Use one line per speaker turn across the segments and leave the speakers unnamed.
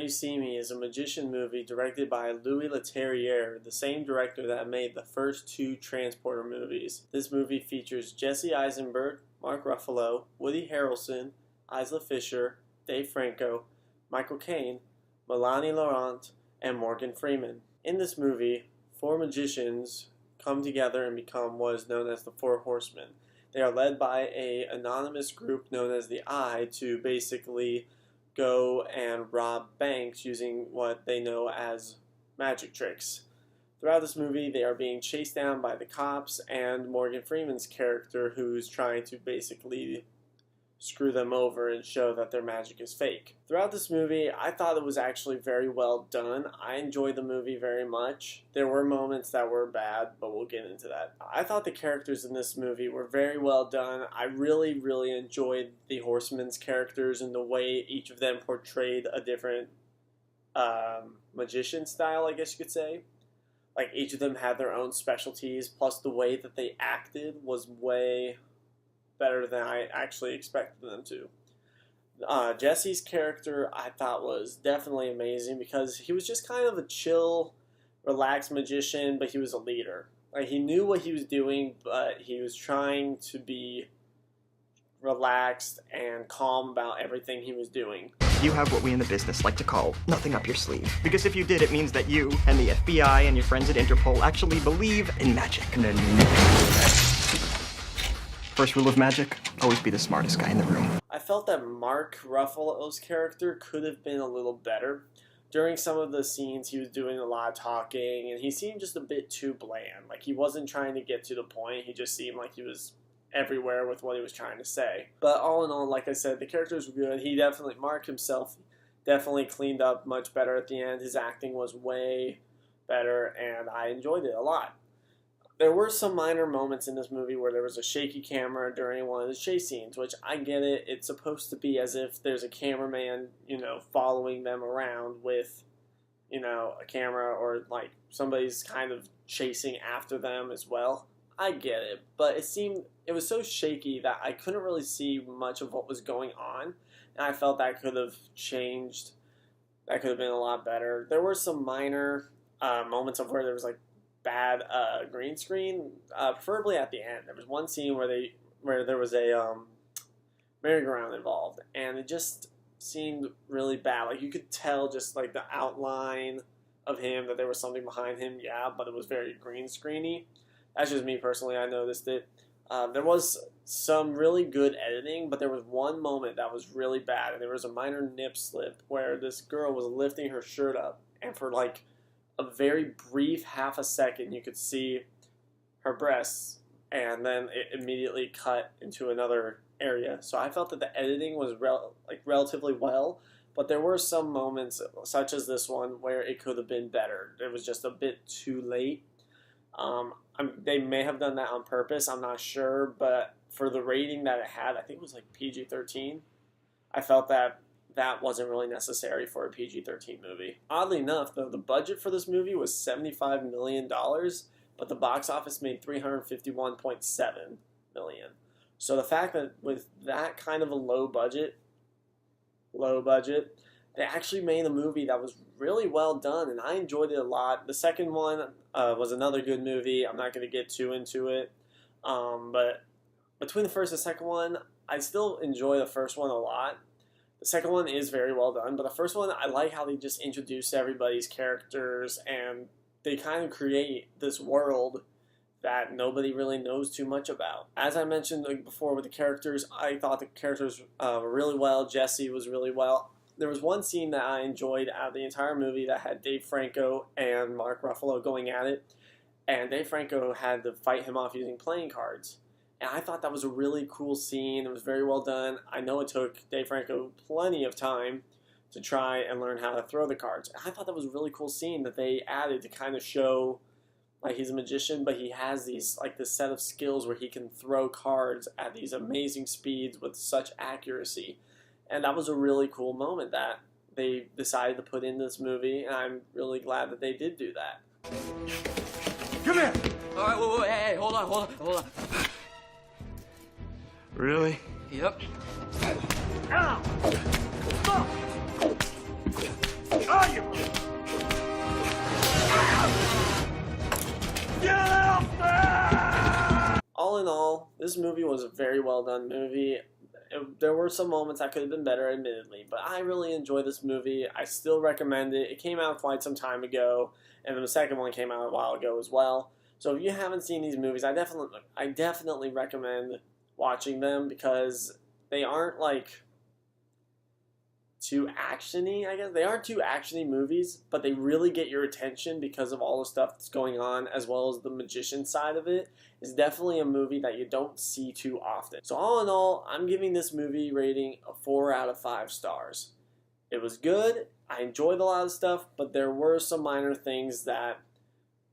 You See Me is a magician movie directed by Louis Leterrier, the same director that made the first two Transporter movies. This movie features Jesse Eisenberg, Mark Ruffalo, Woody Harrelson, Isla Fisher, Dave Franco, Michael Caine, Melanie Laurent, and Morgan Freeman. In this movie, four magicians come together and become what is known as the Four Horsemen. They are led by an anonymous group known as the Eye to basically go and rob banks using what they know as magic tricks. Throughout this movie, they are being chased down by the cops and Morgan Freeman's character, who's trying to basically screw them over and show that their magic is fake. Throughout this movie, I thought it was actually very well done. I enjoyed the movie very much. There were moments that were bad, but we'll get into that. I thought the characters in this movie were very well done. I really enjoyed the Horsemen's characters and the way each of them portrayed a different magician style, I guess you could say. Like, each of them had their own specialties, plus the way that they acted was way better than I actually expected them to. Jesse's character I thought was definitely amazing because he was just kind of a chill, relaxed magician, but he was a leader. Like, he knew what he was doing, but he was trying to be relaxed and calm about everything he was doing.
You have what we in the business like to call nothing up your sleeve. Because if you did, it means that you and the FBI and your friends at Interpol actually believe in magic. First rule of magic, always be the smartest guy in the room.
I felt that Mark Ruffalo's character could have been a little better. During some of the scenes, he was doing a lot of talking, and he seemed just a bit too bland. Like, he wasn't trying to get to the point, he just seemed like he was everywhere with what he was trying to say. But all in all, like I said, the characters were good. Mark himself definitely cleaned up much better at the end. His acting was way better, and I enjoyed it a lot. There were some minor moments in this movie where there was a shaky camera during one of the chase scenes, which I get it. It's supposed to be as if there's a cameraman, following them around with, a camera, or like somebody's kind of chasing after them as well. I get it, but it was so shaky that I couldn't really see much of what was going on, and I felt that could have changed. That could have been a lot better. There were some minor moments of where there was like bad green screen, preferably at the end. There was one scene where there was a merry-go-round involved, and it just seemed really bad. Like, you could tell just like the outline of him, that there was something behind him, yeah, but it was very green screeny. That's just me personally, I noticed it. There was some really good editing, but there was one moment that was really bad, and there was a minor nip slip where this girl was lifting her shirt up, and for like a very brief half a second, you could see her breasts, and then it immediately cut into another area. So I felt that the editing was relatively well, but there were some moments, such as this one, where it could have been better. It was just a bit too late. They may have done that on purpose, I'm not sure, but for the rating that it had, I think it was like PG-13, I felt that wasn't really necessary for a PG-13 movie. Oddly enough, though, the budget for this movie was $75 million, but the box office made $351.7 million. So the fact that with that kind of a low budget, they actually made a movie that was really well done, and I enjoyed it a lot. The second one was another good movie. I'm not going to get too into it, but between the first and second one, I still enjoy the first one a lot. The second one is very well done, but the first one, I like how they just introduce everybody's characters, and they kind of create this world that nobody really knows too much about. As I mentioned before with the characters, I thought the characters were really well. Jesse was really well. There was one scene that I enjoyed out of the entire movie that had Dave Franco and Mark Ruffalo going at it, and Dave Franco had to fight him off using playing cards. And I thought that was a really cool scene. It was very well done. I know it took Dave Franco plenty of time to try and learn how to throw the cards. I thought that was a really cool scene that they added to kind of show, like, he's a magician, but he has these, like, this set of skills where he can throw cards at these amazing speeds with such accuracy. And that was a really cool moment that they decided to put in this movie, and I'm really glad that they did do that.
Come here! All right, wait, hey, hold on.
Really?
Yep.
Ow!
Oh, you... Get off there!
All in all, this movie was a very well done movie. There were some moments that could have been better, admittedly, but I really enjoy this movie. I still recommend it. It came out quite some time ago, and then the second one came out a while ago as well. So if you haven't seen these movies, I definitely recommend watching them, because they aren't like too actiony, I guess. They aren't too actiony movies, but they really get your attention because of all the stuff that's going on, as well as the magician side of it. It's definitely a movie that you don't see too often. So all in all, I'm giving this movie rating a 4 out of 5 stars. It was good. I enjoyed a lot of stuff, but there were some minor things that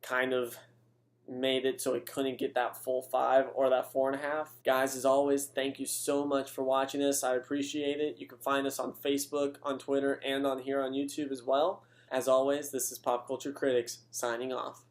kind of made it so it couldn't get that full 5 or that 4.5. Guys, as always, thank you so much for watching this. I appreciate it. You can find us on Facebook, on Twitter, and on here on YouTube as well. As always, this is Pop Culture Critics signing off.